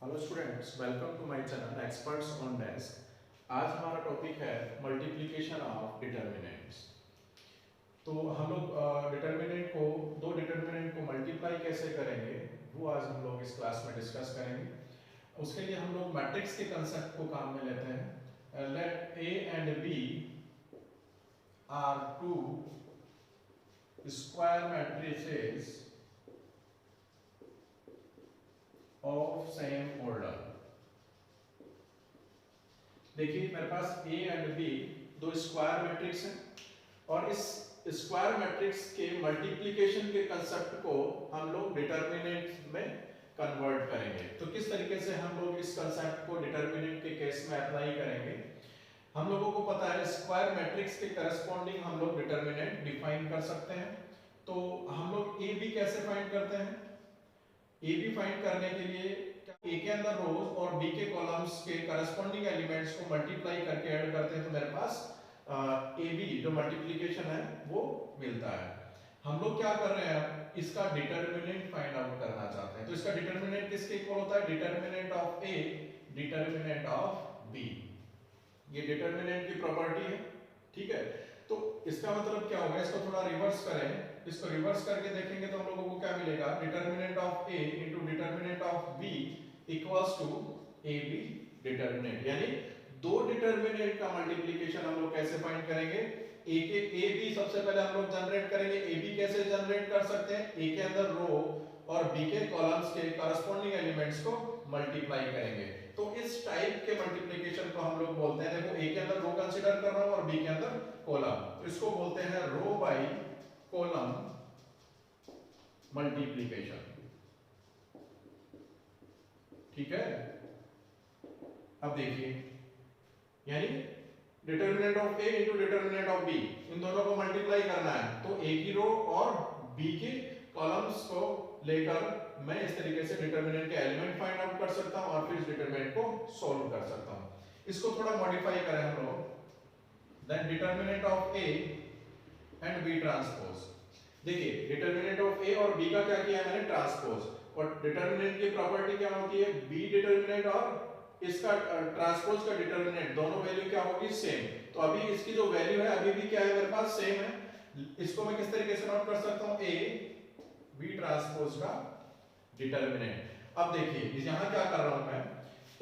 Hello students, welcome to my channel experts on desk. आज हमारा topic है multiplication of determinants. तो हम लोग दो डिटर्मिनेंट को मल्टीप्लाई कैसे करेंगे वो आज हम लोग इस क्लास में डिस्कस करेंगे। उसके लिए हम लोग मैट्रिक्स के कंसेप्ट को काम में लेते हैं। Let A and B are two square matrices of same order. देखिए मेरे पास ए एंड बी दो स्क्वायर मैट्रिक्स हैं और इस स्क्वायर मैट्रिक्स के मल्टीप्लिकेशन के कंसेप्ट को हम लोग डिटरमिनेंट में कन्वर्ट करेंगे। तो किस तरीके से हम लोग इस कंसेप्ट को डिटरमिनेंट के केस में अप्लाई करेंगे? हम लोगों को पता है स्क्वायर मैट्रिक्स के करस्पॉन्डिंग हम लोग डिटरमिनेंट डिफाइन कर सकते हैं। तो हम लोग ए बी कैसे फाइंड करते हैं? ए बी फाइंड करने के लिए ए के अंदर रोज और बी के कॉलम्स के करस्पॉन्डिंग एलिमेंट्स को मल्टीप्लाई करके ऐड करते हैं तो मेरे पास ए बी जो मल्टीप्लिकेशन है वो मिलता है। हम लोग क्या कर रहे हैं, इसका डिटरमिनेंट फाइंड आउट करना चाहते हैं। तो इसका डिटरमिनेंट किसके इक्वल होता है? Determinant of A determinant of B. ये डिटरमिनेंट की प्रॉपर्टी है, ठीक है। तो इसका मतलब क्या होगा, इसको थोड़ा रिवर्स करें। इसको रिवर्स करके देखेंगे तो हम लोगों को क्या मिलेगा? Determinant of A into determinant of B equals to A B determinant. यानी दो डिटरमिनेंट का मल्टीप्लिकेशन हम लोग कैसे फाइंड करेंगे? ए बी सबसे पहले हम लोग जनरेट करेंगे। ए बी कैसे जनरेट कर सकते हैं? ए के अंदर रो और बी के कॉलम्स के करस्पॉन्डिंग एलिमेंट्स को मल्टीप्लाई करेंगे। तो इस टाइप के मल्टीप्लिकेशन को हम लोग बोलते हैं, देखो ए के अंदर रो कंसीडर कर रहा हूं और बी के अंदर कॉलम, तो इसको बोलते हैं रो बाय कॉलम मल्टीप्लिकेशन, ठीक है। अब देखिए, यानी determinant of A into determinant of B, इन दोनों को मल्टीप्लाई करना है। तो ए की रो और बी के कॉलम्स को लेकर मैं इस तरीके से डिटरमिनेंट के एलिमेंट फाइंड आउट कर सकता हूं और फिर इस डिटरमिनेंट को सॉल्व कर सकता हूं। इसको थोड़ा मॉडिफाई करें हम लोग, then determinant of A and B transpose. देखिए डिटरमिनेंट ऑफ ए और बी का क्या किया मैंने? ट्रांसपोज। और डिटरमिनेंट की प्रॉपर्टी क्या होती है? बी डिटरमिनेंट और इसका ट्रांसपोज का डिटरमिनेंट दोनों वैल्यू क्या होगी? सेम। तो अभी इसकी जो वैल्यू है अभी भी क्या है मेरे पास? सेम है। इसको मैं किस तरीके से नोट कर सकता हूं? ए बी ट्रांसपोज का डिटरमिनेंट। अब देखिए यहां क्या कर रहा हूं मैं,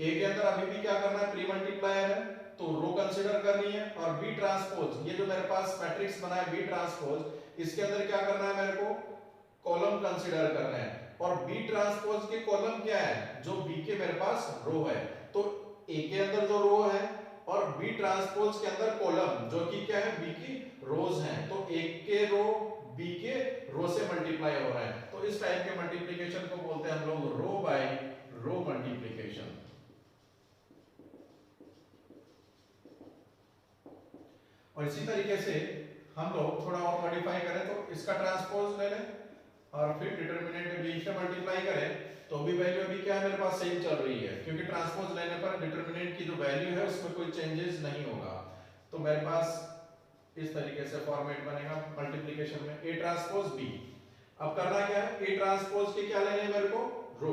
ए के अंदर अभी भी क्या करना है? प्री मल्टीप्लायर है तो रो कंसीडर करनी है, और बी ट्रांसपोज ये जो मेरे पास मैट्रिक्स बना है बी ट्रांसपोज, इसके अंदर क्या करना है मेरे को? कॉलम कंसीडर करना है। और बी ट्रांसपोज के कॉलम क्या है? जो बी के मेरे पास रो है। तो ए के अंदर जो रो है और बी ट्रांसपोज के अंदर कॉलम जो कि क्या है? बी की रोज हैं। तो ए के रो बी के रो से मल्टीप्लाई हो रहा है। तो इस टाइप के मल्टीप्लिकेशन को बोलते हैं हम लोग रो बाय रो मल्टीप्लिकेशन। और इसी तरीके से हम लोग थोड़ा और मॉडिफाई करें तो इसका ट्रांसपोज ले लें और फिर डिटरमिनेंट बी से मल्टीप्लाई करें तो भी वैल्यू अभी क्या है मेरे पास? सेम चल रही है, क्योंकि ट्रांसपोज लेने पर डिटरमिनेंट की जो वैल्यू है उसमें कोई चेंजेस नहीं होगा। तो मेरे पास इस तरीके से फॉर्मेट बनेगा मल्टीप्लिकेशन में ए ट्रांसपोज बी। अब करना क्या है? ए ट्रांसपोज के क्या लेने हैं मेरे को? रो।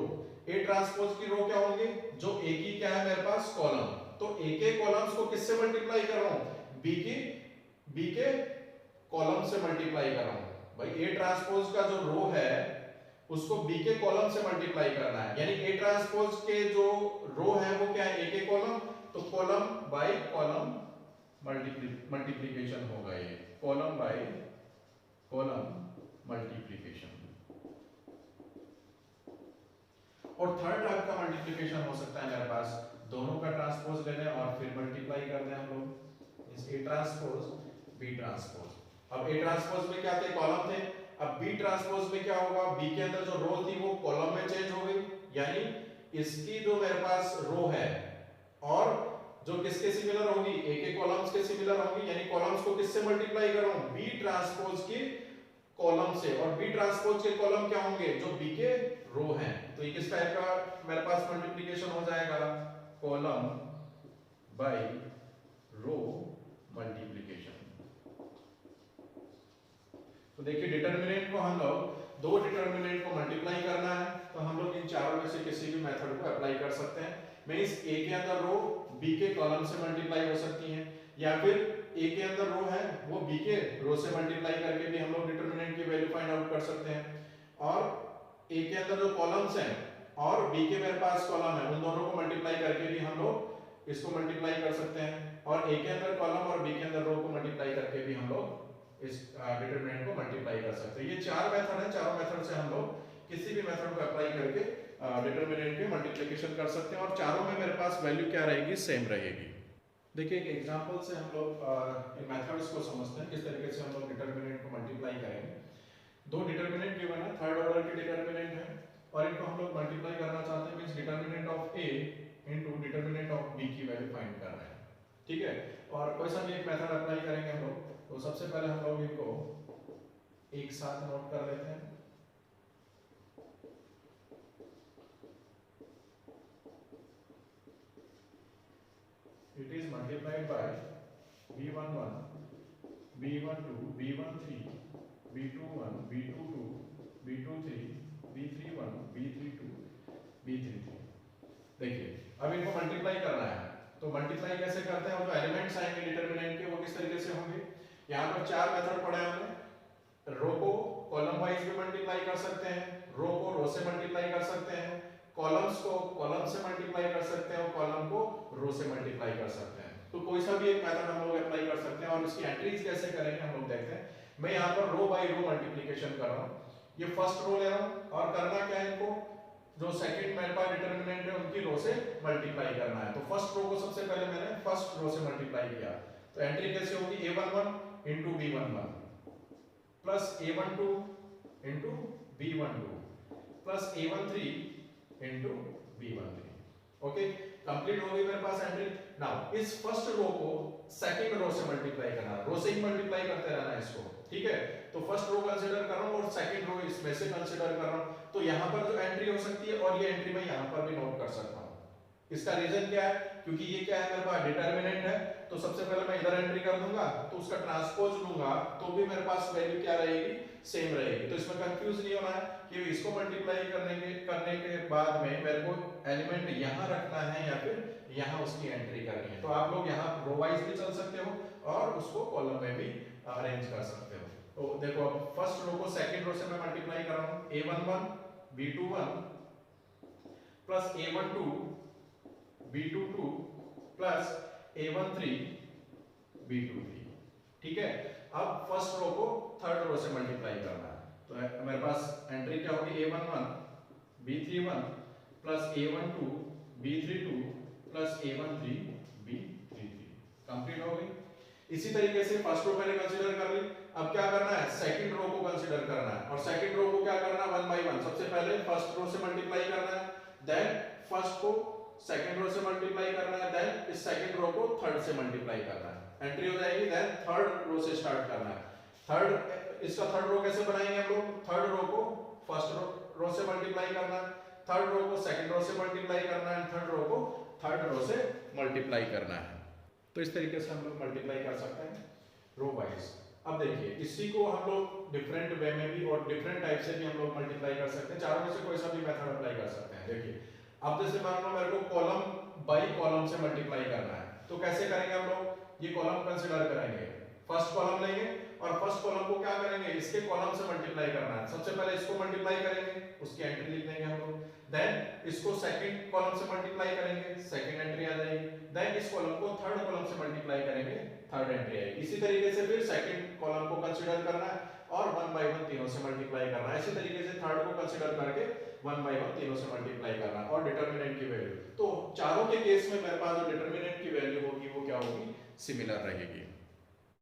ए ट्रांसपोज की रो क्या होंगे? जो ए की क्या है मेरे पास? कॉलम। तो ए के कॉलम्स को किससे मल्टीप्लाई कर रहा हूं? बी के कॉलम से मल्टीप्लाई कर रहा हूं। भाई ए ट्रांसपोज का जो रो है उसको बी के कॉलम से मल्टीप्लाई करना है, यानी ए ट्रांसपोज के जो रो है वो क्या है? ए के कॉलम। तो कॉलम बाय कॉलम मल्टीप्लिकेशन होगा, ये कॉलम बाय कॉलम मल्टीप्लिकेशन। और थर्ड टाइप का मल्टीप्लिकेशन हो सकता है मेरे पास, दोनों का ट्रांसपोज ले लें और फिर मल्टीप्लाई कर दें हम लोग, इस ए ट्रांसपोज बी ट्रांसपोज। अब ए ट्रांसपोज में क्या थे? कॉलम थे। अब बी ट्रांसपोज में क्या होगा? बी के अंदर जो रो थी वो कॉलम में चेंज हो गई, यानी इसकी जो मेरे पास रो है और जो किसके सिमिलर होगी? ए के कॉलम्स के सिमिलर होगी, यानी कॉलम्स को किससे मल्टीप्लाई कर रहा हूं? बी ट्रांसपोज की कॉलम से। और बी ट्रांसपोज के कॉलम क्या होंगे? जो बी के रो हैं। तो ये किस टाइप का मेरे पास मल्टीप्लिकेशन हो जाएगा? Column by row multiplication. तो देखिए डिटरमिनेंट को हम लोग दो डिटर्मिनेंट को मल्टीप्लाई करना है तो हम लोग इन चारों में से किसी भी मेथड को अप्लाई कर सकते हैं। मींस ए के अंदर रो बी के कॉलम से मल्टीप्लाई हो सकती है, या फिर ए के अंदर रो है वो बी के रो से मल्टीप्लाई करके भी हम लोग डिटर्मिनेंट की वैल्यू फाइंड आउट कर सकते हैं। और ए के अंदर जो कॉलम्स हैं और बी के मेरे पास कॉलम है, उन दोनों को मल्टीप्लाई करके भी हम लोग इसको मल्टीप्लाई कर सकते हैं। और ए के अंदर कॉलम और बी के अंदर रो को मल्टीप्लाई करके भी हम लोग इस डिटरमिनेंट को मल्टीप्लाई कर सकते हैं। ये चार मेथड है, चारों मेथड से हम लोग किसी भी मेथड को अप्लाई करके डिटरमिनेंट के मल्टीप्लिकेशन कर सकते हैं और चारों में मेरे पास वैल्यू क्या रहेगी, सेम रहेगी। देखिए एक एग्जांपल से हम लोग इन मेथड्स को समझते हैं किस तरीके से हम लोग डिटरमिनेंट को मल्टीप्लाई करेंगे। दो डिटरमिनेंट गिवन है, थर्ड ऑर्डर के डिटरमिनेंट है और इनको हम लोग मल्टीप्लाई करना चाहते हैं। Means determinant of A into determinant of B की वैल्यू फाइंड कर रहे हैं, ठीक है। और कोई सा भी एक मेथड अप्लाई करेंगे हम लोग, तो सबसे पहले हम लोग इनको एक साथ नोट कर लेते हैं। It is multiplied by b11, b12, b13, b21, b22, b23, b31, b32, b33। देखिए अब इनको मल्टीप्लाई करना है तो मल्टीप्लाई कैसे करते हैं, और जो एलिमेंट्स आएंगे डिटरमिनेंट के वो किस तरीके से होंगे। यहाँ पर चार मेथड पढ़े हमने। रो को कॉलम वाइज भी मल्टीप्लाई कर सकते हैं, रो को रो से मल्टीप्लाई कर सकते हैं, कॉलम्स को कॉलम से मल्टीप्लाई कर सकते हैं और कॉलम को रो से मल्टीप्लाई कर सकते हैं। तो कोई सा भी एक मेथड हम लोग अप्लाई कर सकते हैं और इसकी एंट्रीज कैसे करेंगे हम लोग देखते हैं। मैं यहाँ पर रो बाय रो मल्टीप्लिकेशन कर रहा हूँ, ये फर्स्ट रो ले रहा हूँ और करना क्या है, इनको जो सेकंड मेरे पास डिटरमिनेंट है उनकी रो से मल्टीप्लाई करना है। तो फर्स्ट रो को सबसे पहले मैंने फर्स्ट रो से मल्टीप्लाई किया तो एंट्री कैसे होगी, a11 into b11 plus a12 into b12 plus a13 into b13। Okay, complete हो गई मेरे पास एंट्री। नाउ इस फर्स्ट रो को सेकंड रो से मल्टीप्लाई करना है, रो से ही मल्टीप्लाई करते रहना है इसको, ठीक है। तो फर्स्ट रो कंसीडर कर रहा हूं और सेकंड रो इसमें से कंसीडर कर रहा हूं। तो यहां पर जो एंट्री हो सकती है और ये एंट्री मैं यहां पर भी नोट कर सकता हूं। इसका रीजन क्या है, क्योंकि ये क्या है मेरे पास डिटरमिनेंट है, तो सबसे पहले मैं इधर एंट्री कर दूंगा तो उसका ट्रांसपोज लूंगा तो भी मेरे पास वैल्यू क्या रहेगी, सेम रहेगी। तो इसमें कंफ्यूज नहीं होना है कि इसको मल्टीप्लाई करने के बाद में मेरे को एलिमेंट यहां रखना है या फिर यहां उसकी एंट्री करनी है। तो आप लोग यहां रो वाइज भी चल सकते हो और उसको कॉलम में भी अरेंज कर सकते हो। तो देखो अब फर्स्ट रो को सेकंड रो से मैं मल्टीप्लाई कर रहा हूं, a11 b21 plus a12 b22 plus a13 b23, ठीक है। अब फर्स्ट रो को थर्ड रो से मल्टीप्लाई करना है तो मेरे पास एंट्री क्या होगी, a11 b31 plus a12 b32 plus a13 b33। Complete हो गई। इसी तरीके से फर्स्ट रो मैंने कंसीडर कर ली, अब क्या करना है, सेकंड रो को कंसीडर करना है और सेकंड रो को क्या करना है, 1 बाय 1 सबसे पहले फर्स्ट रो से मल्टीप्लाई करना है, देन फर्स्ट को सेकंड रो से मल्टीप्लाई करना है, देन इस सेकंड रो को थर्ड से मल्टीप्लाई करना है, एंट्री हो जाएगी। देन थर्ड रो से स्टार्ट करना है। थर्ड इसका थर्ड रो कैसे बनाएंगे हम लोग, थर्ड रो को फर्स्ट रो से मल्टीप्लाई करना है, थर्ड रो को सेकंड रो से मल्टीप्लाई करना है, थर्ड रो को थर्ड रो से मल्टीप्लाई करना है। तो इस तरीके से हम लोग मल्टीप्लाई कर सकते हैं रो वाइज। अब देखिए इसी को हम लोग डिफरेंट वे में भी और डिफरेंट टाइप से भी हम लोग मल्टीप्लाई कर सकते हैं, चारों में से कोई सा भी मेथड अप्लाई कर सकते हैं। देखिए अब जैसे मान लो मेरे को कॉलम बाई कॉलम से मल्टीप्लाई करना है तो कैसे करेंगे हम लोग, ये कॉलम कंसीडर करेंगे, फर्स्ट कॉलम लेंगे और फर्स्ट कॉलम को क्या करेंगे, इसके कॉलम से मल्टीप्लाई करना है। सबसे पहले इसको मल्टीप्लाई करेंगे, उसकी एंट्री लिख देंगे हम लोग, देन इसको सेकंड कॉलम से मल्टीप्लाई करेंगे, सेकंड एंट्री आ जाएगी, देन इस कॉलम को थर्ड कॉलम से मल्टीप्लाई करेंगे, थर्ड एंट्री आएगी। इसी तरीके से फिर सेकंड कॉलम को कंसीडर करना है और 1 बाय 1 तीनों से मल्टीप्लाई करना है। इसी तरीके से थर्ड को कंसीडर करके 1 बाय 1 तीनों से मल्टीप्लाई करना है और डिटरमिनेंट की वैल्यू। तो चारों के केस में मेरे पास जो डिटरमिनेंट की वैल्यू होगी वो क्या होगी, सिमिलर रहेगी।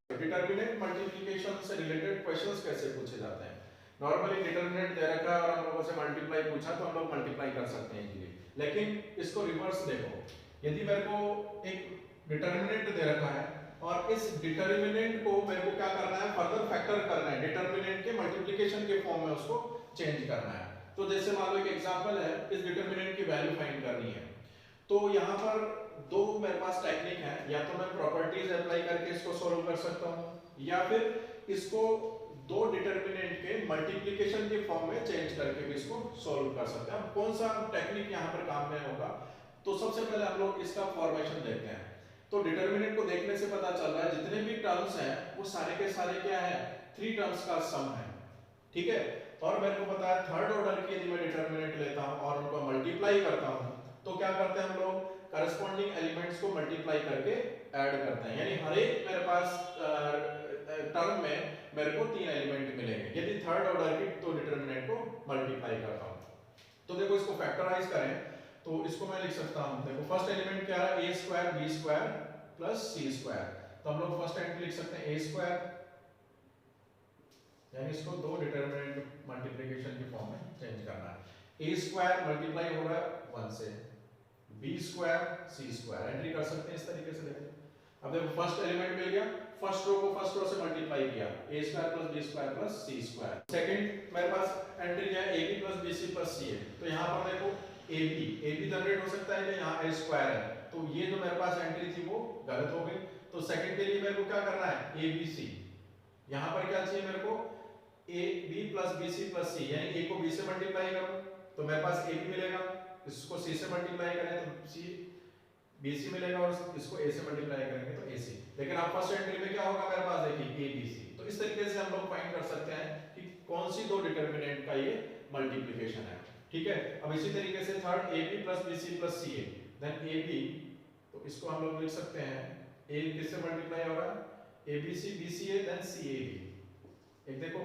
डिटरमिनेंट मल्टीप्लिकेशन से रिलेटेड क्वेश्चंस कैसे पूछे जाते हैं। नॉर्मली डिटरमिनेंट दे रखा है और हम लोगों से मल्टीप्लाई पूछा तो हम लोग मल्टीप्लाई कर सकते हैं इजीली, लेकिन इसको रिवर्स देखो, यदि मेरे को एक डिटरमिनेंट दे रखा है और इस डिटरमिनेंट को मेरे को क्या करना है, फर्दर फैक्टर करना है, डिटरमिनेंट के मल्टीप्लिकेशन के फॉर्म में उसको चेंज करना है। तो जैसे मान लो एक एग्जांपल है, इस डिटरमिनेंट की वैल्यू फाइंड करनी है, तो यहाँ पर दो मेरे पास टेक्निक है, या तो मैं प्रॉपर्टीज अप्लाई करके इसको सॉल्व कर सकता हूँ या फिर इसको दो डिटर्मिनेंट के मल्टीप्लिकेशन के फॉर्म में चेंज करके भी इसको सॉल्व कर सकते हैं। अब कौन सा टेक्निक यहाँ पर काम में होगा, तो सबसे पहले हम लोग इसका फॉर्मेशन देखते हैं। तो डिटर्मिनेंट को देखने से पता चल रहा है जितने भी टर्म्स हैं वो सारे के सारे क्या है, 3 टर्म्स का सम है, ठीक है। और मेरे को पता है थर्ड ऑर्डर की यदि मैं डिटर्मिनेंट लेता हूं और उनको मल्टीप्लाई करता हूं तो क्या करते हैं हम लोग, करस्पॉन्डिंग एलिमेंट्स को मल्टीप्लाई करके ऐड करते हैं, यानी हर एक मेरे पास टर्म में मेरे को 3 एलिमेंट मिलेंगे यदि थर्ड ऑर्डर की तो डिटर्मिनेंट को मल्टीप्लाई करता हूं। तो देखो इसको फैक्टराइज करें तो इसको मैं लिख सकता हूं, देखो फर्स्ट एलिमेंट क्या है, a square b square plus c square. तो हम लोग फर्स्ट एंट्री लिख सकते हैं a स्क्वायर, यानी इसको दो डिटरमिनेंट मल्टीप्लिकेशन के फॉर्म में चेंज करना है। a स्क्वायर मल्टीप्लाई हो रहा है 1 से, b square c square entry कर सकते हैं इस तरीके से। देखो अब देखो फर्स्ट एलिमेंट मिल गया, फर्स्ट रो को फर्स्ट रो से मल्टीप्लाई किया, a square plus b square plus c square. Second मेरे पास एंट्री है ab plus bc plus ca। तो यहां पर देखो ab जनरेट हो सकता है, यहां a स्क्वायर है, तो ये जो मेरे पास एंट्री थी वो गलत हो गई। तो सेकंड के लिए मेरे को क्या करना है, abc, यहां पर क्या चाहिए मेरे को, ab plus bc plus c, यानी a को b से मल्टीप्लाई करो तो मेरे पास ab मिलेगा, इसको c से मल्टीप्लाई करें तो c bc मिलेगा और इसको a से मल्टीप्लाई करेंगे तो ac। लेकिन अब फर्स्ट एंट्री में क्या होगा मेरे पास, देखिए abc। तो इस तरीके से हम लोग फाइंड कर सकते हैं कि कौन सी दो डिटरमिनेंट का ये मल्टीप्लिकेशन है, ठीक है। अब इसी तरीके से third ab plus bc plus ca, then ab, तो इसको हम लोग लिख सकते हैं a किससे मल्टीप्लाई हो रहा है, abc bca देन cab। एक देखो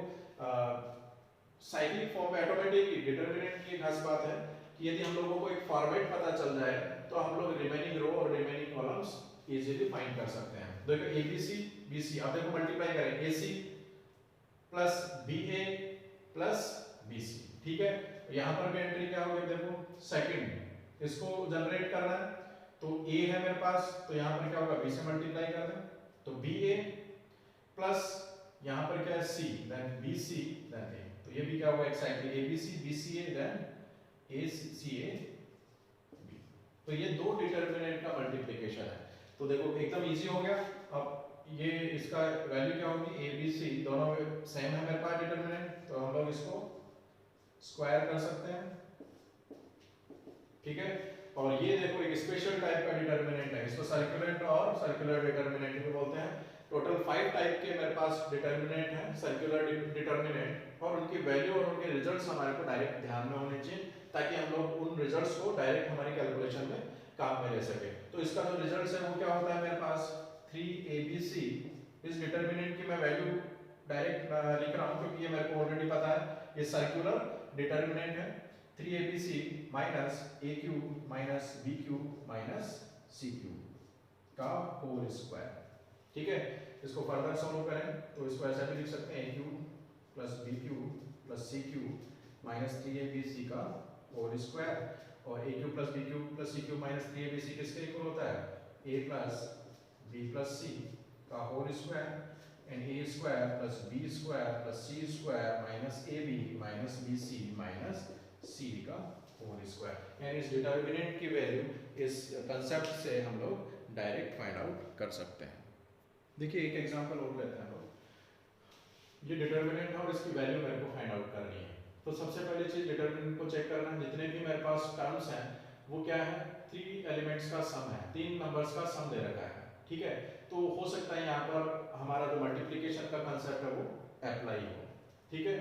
साइक्लिक फॉर्म में ऑटोमेटिक डिटरमिनेंट की खास बात है कि यदि हम लोगों को एक फॉर्मेट पता चल जाए तो हम लोग रिमेनिंग रो और रिमेनिंग कॉलम्स इजीली फाइंड कर सकते हैं। देखो abc bc, अब देखो मल्टीप्लाई करें ac plus ba plus bc, ठीक है। यहां पर भी एंट्री क्या होगी, देखो सेकंड इसको जनरेट करना है तो a है मेरे पास, तो यहां पर क्या होगा, b से मल्टीप्लाई कर दें तो ba प्लस यहां पर क्या है c, then bc then a। तो ये भी क्या होगा, exactly abc bca then aca b। तो ये दो डिटरमिनेंट का मल्टीप्लिकेशन है। तो देखो एकदम इजी हो गया। अब ये इसका वैल्यू क्या होगी, abc दोनों सेम है मेरे पास डिटरमिनेंट, तो हम लोग इसको स्क्वायर कर सकते हैं, ठीक है। और ये देखो एक स्पेशल टाइप का डिटरमिनेंट है, इसको सर्कुलेंट और सर्कुलर डिटरमिनेंट भी बोलते हैं। टोटल 5 टाइप के मेरे पास डिटरमिनेंट हैं, सर्कुलर डिटरमिनेंट, और उनकी वैल्यू और उनके रिजल्ट्स हमारे को डायरेक्ट ध्यान में होने चाहिए ताकि हम लोग उन रिजल्ट्स को डायरेक्ट हमारी कैलकुलेशन में काम में ले सके। तो इसका जो रिजल्ट्स है वो क्या होता है मेरे पास 3abc। इस डिटरमिनेंट की मैं वैल्यू डायरेक्ट लिख रहा हूं क्योंकि ये मेरे को ऑलरेडी पता है, ये सर्कुलर डिटरमिनेंट है। 3abc minus aq minus bq minus cq का होल स्क्वायर, ठीक है। इसको फर्दर सॉल्व करें तो इसको ऐसा भी लिख सकते हैं aq plus bq plus cq minus 3abc का होल स्क्वायर। और aq plus bq plus cq minus 3abc किसके इक्वल होता है, a plus b plus c का whole square and a square plus b square plus c square minus ab minus bc minus c का whole square. यानी इस determinant की value इस concept से हम लोग डायरेक्ट फाइंड आउट कर सकते हैं। देखिए एक एग्जांपल और लेते हैं लोग, ये डिटरमिनेंट है और इसकी वैल्यू मेरे को फाइंड आउट करनी है। तो सबसे पहले चीज डिटरमिनेंट को चेक करना है, जितने भी मेरे पास टर्म्स हैं वो क्या है, 3 एलिमेंट्स का सम है, 3 नंबर्स का सम दे रखा है, ठीक है। तो हो सकता है यहाँ पर हमारा जो मल्टीप्लिकेशन का कंसेप्ट है वो अप्लाई हो, ठीक है।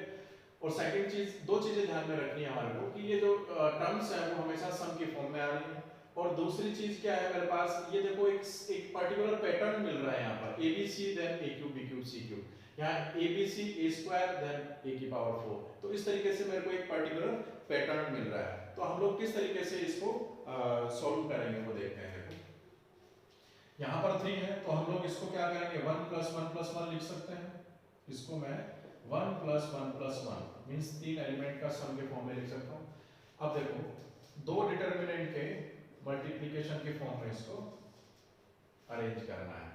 और सेकंड चीज, दो चीजें ध्यान में रखनी है हमारे को कि ये जो टर्म्स है वो हमेशा सम की फॉर्म में आ रही है। और दूसरी चीज क्या है मेरे पास, ये देखो एक पर्टिकुलर पैटर्न मिल रहा है यहाँ पर, abc then aq bq cq, यहाँ abc a square then a की पावर 4। तो इस तरीके से मेरे को एक पर्टिकुलर पैटर्न मिल रहा है। तो हम लोग किस तरीके से इसको सॉल्व करेंगे वो देखते हैं। देखो यहाँ पर 3 है तो हम लोग इसको क्या करेंगे, 1 प्लस 1 प्लस 1 लिख सकते हैं। इसको मैं 1 प्लस 1 प्लस 1 मीन्स 3 एलिमेंट का सम के फॉर्म में लिख सकता हूँ। अब देखो दो डिटरमिनेंट के मल्टीप्लिकेशन के फॉर्म में इसको अरेंज करना है,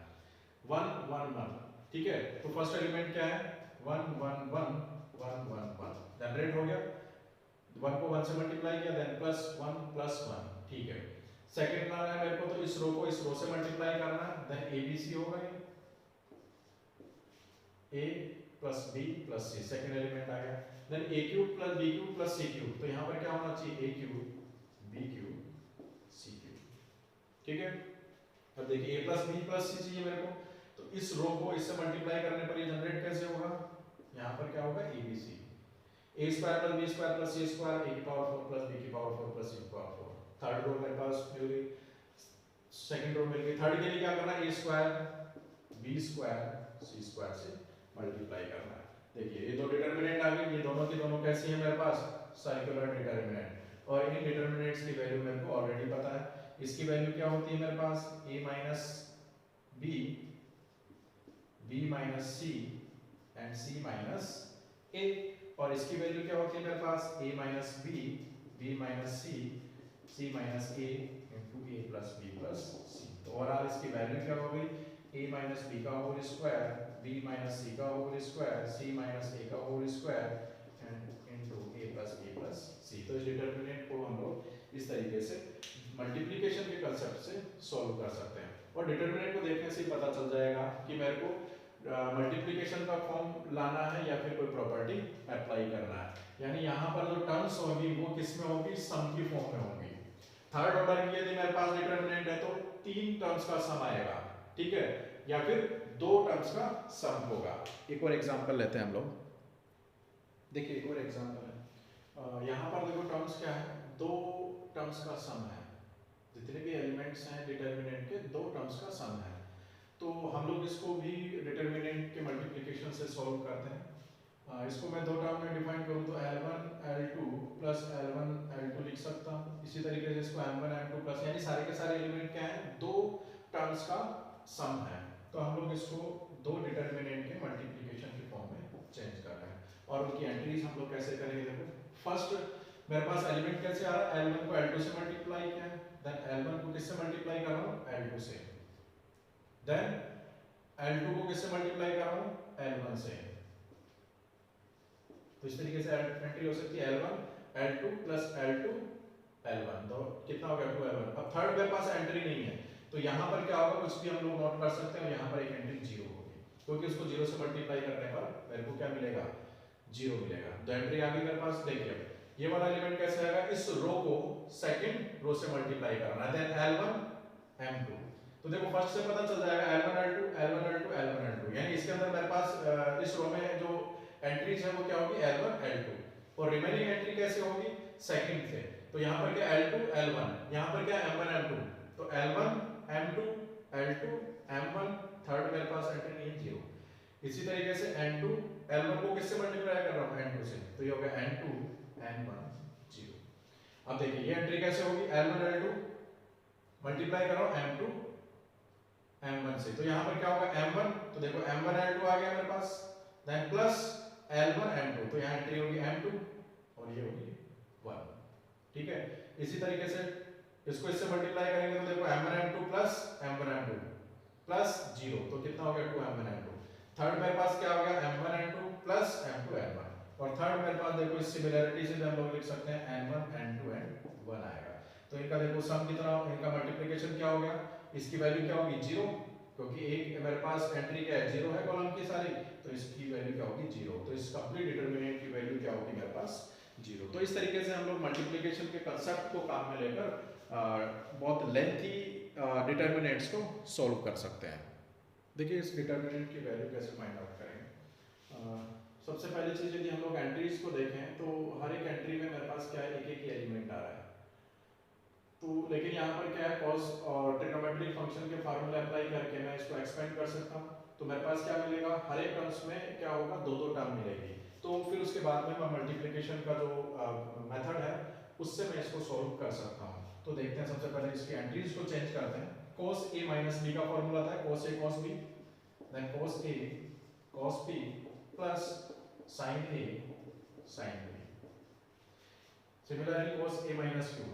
1 1 1, ठीक है। तो फर्स्ट एलिमेंट क्या है, 1 1 1 1 1 1 जनरेट हो गया, 1 को 1 से मल्टीप्लाई किया देन प्लस 1 प्लस 1, ठीक है। सेकंड लाना है मेरे को, तो इस रो को इस रो से मल्टीप्लाई करना है, देन abc होगा ये a plus B plus C, second element आ गया। Then A cube plus B cube plus C cube, तो यहाँ पर क्या होना चाहिए, A cube B cube C cube, ठीक है। अब देखिए A plus B plus C चाहिए मेरे को, तो इस रो को इससे मल्टीप्लाई करने पर ये जनरेट कैसे होगा, यहाँ पर क्या होगा A B C, A square plus B square plus C square, A की पावर 4 प्लस बी की पावर 4 प्लस सी की पावर 4। थर्ड रो मेरे पास मिल गई, सेकंड रो मिल गई। थर्ड के लिए क्या करना है, ए स्क्वायर बी स्क्वायर सी स्क्वायर से मल्टीप्लाई करना है। देखिए ये दो डिटरमिनेंट आ गई, ये दोनों की दोनों कैसी है मेरे पास, सर्कुलर डिटरमिनेंट, और इन डिटरमिनेंट्स की वैल्यू मेरे को ऑलरेडी पता है। इसकी वैल्यू क्या होती है मेरे पास, a minus B, b minus C and c minus a, और इसकी वैल्यू क्या होती है मेरे पास, a minus B, b minus C, c minus a into a plus b plus C. तो ओवरऑल इसकी वैल्यू क्या हो गई, a माइनस बी का whole square, b minus C का whole square, c minus a का whole square and into a plus b plus c। तो इस डिटरमिनेंट को हम लोग इस तरीके से मल्टीप्लिकेशन के कांसेप्ट से सॉल्व कर सकते हैं, और डिटरमिनेंट को देखने से ही पता चल जाएगा कि मेरे को मल्टीप्लिकेशन का फॉर्म लाना है या फिर कोई प्रॉपर्टी अप्लाई करना है। यानी यहाँ पर जो टर्म्स होंगी वो किस में होंगी, सम की फॉर्म में होंगी। थर्ड ऑर्डर की यदि मेरे पास डिटरमिनेंट है तो 3 टर्म्स का सम आएगा, ठीक है, या फिर 2 टर्म्स का सम होगा। एक और एग्जांपल लेते हैं हम लोग, देखिए एक और एग्जांपल है। यहाँ पर देखो टर्म्स क्या है, 2 टर्म्स का सम है, जितने भी एलिमेंट्स हैं डिटरमिनेंट के 2 टर्म्स का सम है। तो हम लोग इसको भी डिटरमिनेंट के मल्टीप्लिकेशन से सॉल्व करते हैं। इसको मैं 2 टर्म में डिफाइन करूँ तो L1 L2 plus L1 L2 लिख सकता हूँ। इसी तरीके से इसको M1 M2 प्लस, यानी सारे के सारे एलिमेंट क्या है, 2 टर्म्स का सम है। तो हम लोग इसको 2 डिटरमिनेंट के मल्टीप्लिकेशन के फॉर्म में चेंज कर रहे हैं, और उनकी एंट्रीज हम लोग कैसे करेंगे। देखो फर्स्ट मेरे पास एलिमेंट कैसे आ रहा है, L1 को L2 से मल्टीप्लाई किया है, देन L1 को किससे मल्टीप्लाई कर रहा हूँ, L2 से, देन L2 को किससे मल्टीप्लाई कर रहा हूँ, L1 से। तो इस तरीके से एंट्री हो सकती है L1 L2 plus L2 L1, तो कितना हो गया 2L1। अब थर्ड मेरे पास एंट्री नहीं है, तो यहाँ पर क्या होगा, कुछ भी हम लोग नोट कर सकते हैं, और यहाँ पर एक एंट्री 0 होगी, क्योंकि उसको 0 से मल्टीप्लाई करने पर मेरे को क्या मिलेगा, 0 मिलेगा। तो एंट्री आ गई मेरे पास। देखिए ये वाला एलिमेंट कैसे आएगा, इस रो को सेकंड रो से मल्टीप्लाई करना है, देन L1 M2। तो देखो फर्स्ट से पता चल जाएगा L1 L2 L1 L2 L1 L2, यानी इसके अंदर मेरे पास इस रो में जो एंट्रीज है वो क्या होगी, L1 L2, और रिमेनिंग एंट्री कैसे होगी, सेकंड से। तो यहाँ पर क्या L2 L1, यहाँ पर क्या M1 M2, तो L1 M2 L2 M1, third मेरे पास एंट्री नहीं है 0। इसी तरीके से N2 L1 को किससे मल्टीप्लाई कर रहा हूँ, N2 से, तो ये हो गया N2 N1 0। अब देखिए ये एंट्री कैसे होगी, L1 L2 मल्टीप्लाई कर रहा हूँ M2 M1 से, तो यहाँ पर क्या होगा M1, तो देखो M1 L2 आ गया मेरे पास, देन प्लस L1 M2, तो यहाँ एंट्री होगी M2 और ये होगी 1, ठीक है। इसी तरीके से इसको इससे मल्टीप्लाई करेंगे तो देखो M1 M2 plus M1 M2 plus 0, तो कितना हो गया 2 M1 M2। थर्ड मेरे पास क्या हो गया M1 M2 plus M2 M1, और थर्ड मेरे पास देखो इस सिमिलरिटी से हम लोग लिख सकते हैं N1 N2 N1 आएगा। तो इनका देखो सम कितना, इनका मल्टीप्लिकेशन क्या हो गया, इसकी वैल्यू क्या होगी 0, क्योंकि एक मेरे पास एंट्री क्या है 0 है कॉलम की सारी, तो इसकी वैल्यू क्या होगी 0। तो इस कंप्लीट डिटरमिनेंट की वैल्यू क्या होगी मेरे पास 0। तो इस तरीके से हम लोग मल्टीप्लिकेशन के कांसेप्ट को काम में लेकर बहुत लेंथी डिटरमिनेंट्स को सॉल्व कर सकते हैं। देखिए इस डिटरमिनेंट की वैल्यू कैसे फाइंड आउट करेंगे। सबसे पहली चीज यदि हम लोग एंट्रीज को देखें तो हर एक एंट्री में मेरे पास क्या है, एक एक एलिमेंट आ रहा है। तो लेकिन यहाँ पर क्या है, कॉस और ट्रिग्नोमेट्रिक फंक्शन के फार्मूला अप्लाई करके मैं इसको एक्सपेंड कर सकता हूँ। तो मेरे पास क्या मिलेगा, हर एक टर्म्स में क्या होगा, 2-2 टर्म मिलेगी। तो फिर उसके बाद में मैं मल्टीप्लिकेशन का जो मेथड है उससे मैं इसको सॉल्व कर सकता हूँ। तो देखते हैं, सबसे पहले इसकी एंट्रीज को चेंज करते हैं। cos a माइनस b का फॉर्मूला था cos a cos b, then cos a cos b plus sin a sin b। Similarly cos a minus q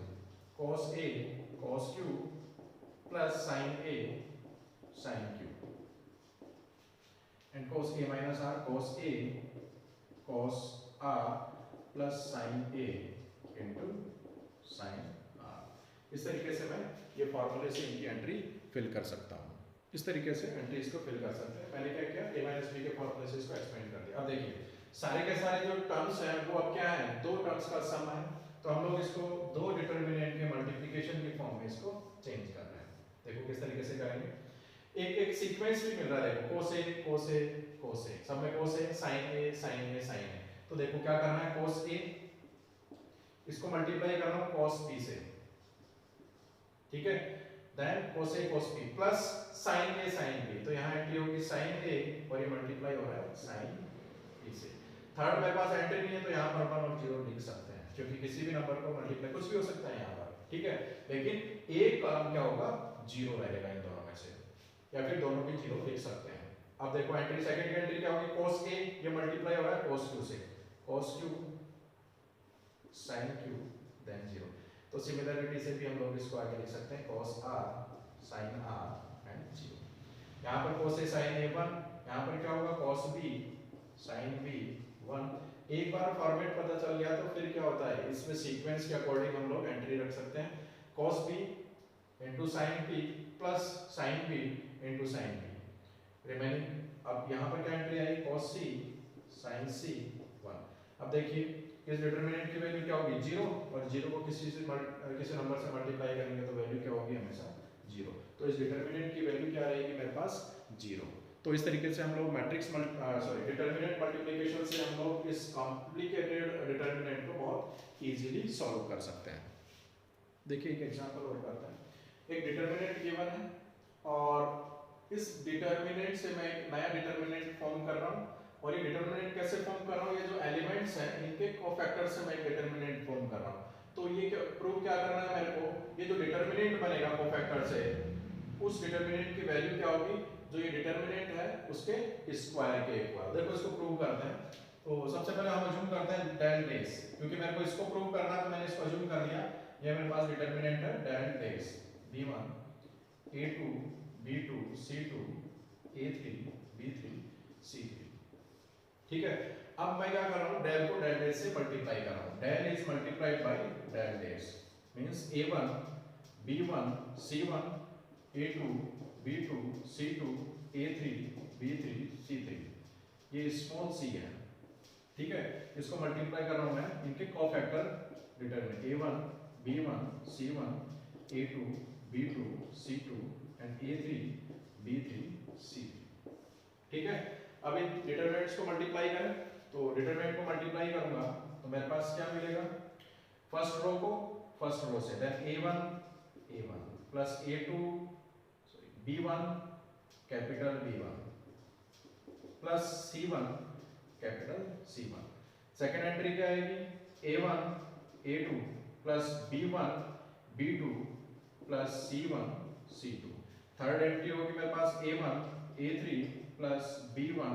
cos a cos q plus sin a sin q, and cos a minus r cos a cos r plus sin a into sin r। इस तरीके से मैं ये फॉर्मूले से इनकी entry fill कर सकता हूँ। इस तरीके से एंट्रीज को फिल कर सकते हैं। मैंने क्या किया, a माइनस बी के फॉर्मूले से इसको एक्सपेंड कर दिया। अब देखिए सारे के सारे जो टर्म्स हैं वो अब क्या है, दो टर्म्स का सम है, तो हम लोग इसको दो डिटरमिनेंट के मल्टीप्लिकेशन के फॉर्म में इसको चेंज कर रहे हैं। देखो किस तरीके से करेंगे, एक सीक्वेंस भी मिल रहा है, देखो कोसे कोसे कोसे, सब में कोस है, साइन ए साइन ए साइन ए। तो देखो क्या करना है, कोस ए इसको मल्टीप्लाई करना cos p से, ठीक है, then cos a cos p plus sin a sin b, तो यहाँ एंट्री होगी sin a और ये मल्टीप्लाई हो रहा है sin b से। थर्ड मेरे पास एंट्री नहीं है तो यहाँ पर 1 और 0 लिख सकते हैं, क्योंकि किसी भी नंबर को मल्टीप्लाई कुछ भी हो सकता है यहाँ पर, ठीक है, लेकिन एक कॉलम क्या होगा, 0 रहेगा इन दोनों में से, या फिर दोनों भी 0 लिख सकते हैं। अब देखो एंट्री सेकंड की एंट्री क्या होगी, cos a ये मल्टीप्लाई हो रहा है cos q से, cos q sin q then 0। तो सिमिलरिटी से भी हम लोग इसको आगे लिख सकते हैं cos r sin r and 0। यहाँ पर cos a sin a 1, यहाँ पर क्या होगा cos b sin b 1। एक बार फॉर्मेट पता चल गया तो फिर क्या होता है, इसमें सीक्वेंस के अकॉर्डिंग हम लोग एंट्री रख सकते हैं, cos b into sin p plus sin b into sin b remaining. अब यहाँ पर क्या एंट्री आई, cos c sin c 1। अब देखिए इस डिटरमिनेंट की वैल्यू क्या होगी, 0, और 0 को किसी नंबर से मल्टीप्लाई करेंगे तो वैल्यू क्या होगी, हमेशा 0। तो इस डिटरमिनेंट की वैल्यू क्या रहेगी मेरे पास, 0। तो इस तरीके से हम लोग मैट्रिक्स डिटरमिनेंट मल्टीप्लिकेशन से हम लोग इस कॉम्प्लिकेटेड डिटरमिनेंट को बहुत इजीली सॉल्व कर सकते हैं। देखिए एक एग्जांपल और करते हैं। एक डिटरमिनेंट गिवन है और इस डिटरमिनेंट से मैं एक नया डिटरमिनेंट फॉर्म कर रहा हूँ, और ये डिटरमिनेंट कैसे फॉर्म कर रहा हूँ, ये जो एलिमेंट्स हैं इनके कोफैक्टर से मैं एक डिटरमिनेंट फॉर्म कर रहा हूँ। तो ये प्रूव क्या करना है मेरे को, ये जो डिटरमिनेंट बनेगा कोफैक्टर से, उस डिटरमिनेंट की वैल्यू क्या होगी, जो ये डिटरमिनेंट है उसके स्क्वायर के इक्वल। देखो इसको प्रूव करते हैं। तो सबसे पहले हम अज्यूम करते हैं डेल डेस, क्योंकि मेरे को इसको प्रूव करना है तो मैंने इसको अज्यूम कर लिया। ये मेरे पास डिटरमिनेंट है डेल डेस b1 a2 b2 c2 a3 b3 c3, ठीक है। अब मैं क्या कर रहा हूँ, डेल को डेल डेस से मल्टीप्लाई कर रहा हूँ, del is multiplied by del dash means a1 b1 c1 a2 b2 c2 a3 b3 c3, ये स्मॉल c है, ठीक है। इसको मल्टीप्लाई कर रहा हूँ मैं इनके cofactor determinant a1 b1 c1 a2 b2 c2 and a3 b3 c3, ठीक है। अब इन डिटरमिनेंट्स को मल्टीप्लाई करें, तो डिटरमिनेंट को मल्टीप्लाई करूंगा तो मेरे पास क्या मिलेगा, फर्स्ट रो को फर्स्ट रो से, देन a1 प्लस a2 b1 कैपिटल b1 प्लस c1 capital c1। Second entry क्या आएगी, a1 a2 plus b1 b2 plus c1 c2। Third entry होगी मेरे पास a1 a3 plus b1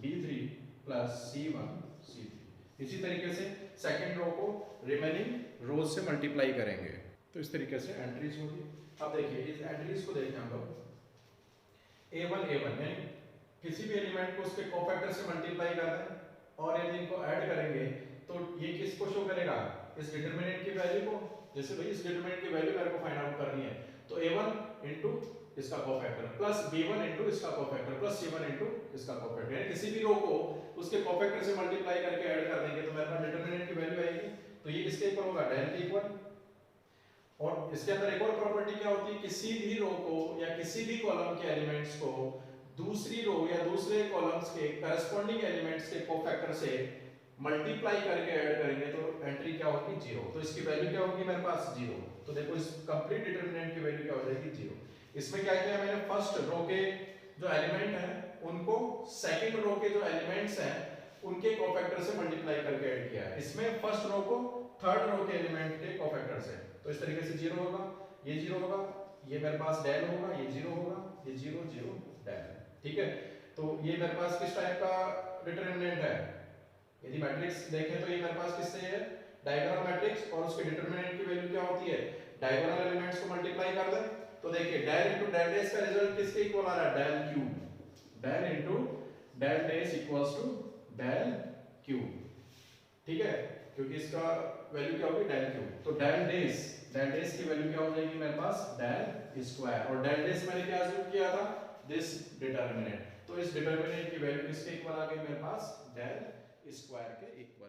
b3 plus c1 c3। इसी तरीके से सेकंड रो को रिमेनिंग रोज से मल्टीप्लाई करेंगे, तो इस तरीके से एंट्रीज होगी। अब देखिए इस एंट्रीज को देखें हम लोग, a1 यानी किसी भी एलिमेंट को उसके कोफैक्टर से मल्टीप्लाई कर दें, और यदि इनको ऐड करेंगे तो ये किसको शो करेगा, इस डिटरमिनेंट की वैल्यू को। जैसे भाई इस डिटरमिनेंट की वैल्यू मेरे को फाइंड आउट करनी है, तो a1 इनटू इसका कोफैक्टर प्लस b1 इनटू इसका कोफैक्टर प्लस c1 इनटू इसका कोफैक्टर, यानी किसी भी रो को उसके कोफैक्टर से मल्टीप्लाई करके ऐड कर देंगे तो मेरे पास डिटरमिनेंट की वैल्यू आएगी। तो ये किसके इक्वल होगा, डेल के इक्वल। और इसके अंदर एक और प्रॉपर्टी क्या होती है, किसी भी रो को या किसी भी कॉलम के एलिमेंट्स को दूसरी रो या दूसरे कॉलम्स के करस्पॉन्डिंग एलिमेंट्स के कोफैक्टर से मल्टीप्लाई करके ऐड करेंगे तो एंट्री क्या होगी, 0। तो इसकी वैल्यू क्या होगी मेरे पास, 0। तो देखो इस कंप्लीट डिटरमिनेंट की वैल्यू क्या हो जाएगी, 0। इसमें क्या किया मैंने, फर्स्ट रो के जो एलिमेंट हैं उनको सेकंड रो के जो एलिमेंट्स हैं उनके कोफैक्टर से मल्टीप्लाई करके ऐड किया है। इसमें फर्स्ट रो को थर्ड रो के एलिमेंट के कोफैक्टर से, तो इस तरीके से 0 होगा, ये 0 होगा, ये मेरे पास डेल होगा, ये 0 होगा, ये 0 0 डेल, ठीक है। तो ये मेरे पास किस टाइप का डिटरमिनेंट है, यदि मैट्रिक्स देखें तो ये मेरे पास किससे है, डायगोनल मैट्रिक्स, और उसके डिटरमिनेंट की वैल्यू क्या होती है, डायगोनल एलिमेंट्स को मल्टीप्लाई कर दें तो देखिए डेल इनटू डेल डेस का रिजल्ट किसके इक्वल आ रहा है, del cube, del into del dash equals to del cube, ठीक है। क्योंकि इसका वैल्यू क्या होगी डेल क्यूब, तो डेल डेज की वैल्यू क्या हो जाएगी मेरे पास डेल स्क्वायर, और डेल डेज मैंने क्या अज्यूम किया था दिस डिटरमिनेंट, तो इस डिटरमिनेंट की वैल्यू किसके इक्वल आ गई मेरे पास डेल स्क्वायर के इक्वल।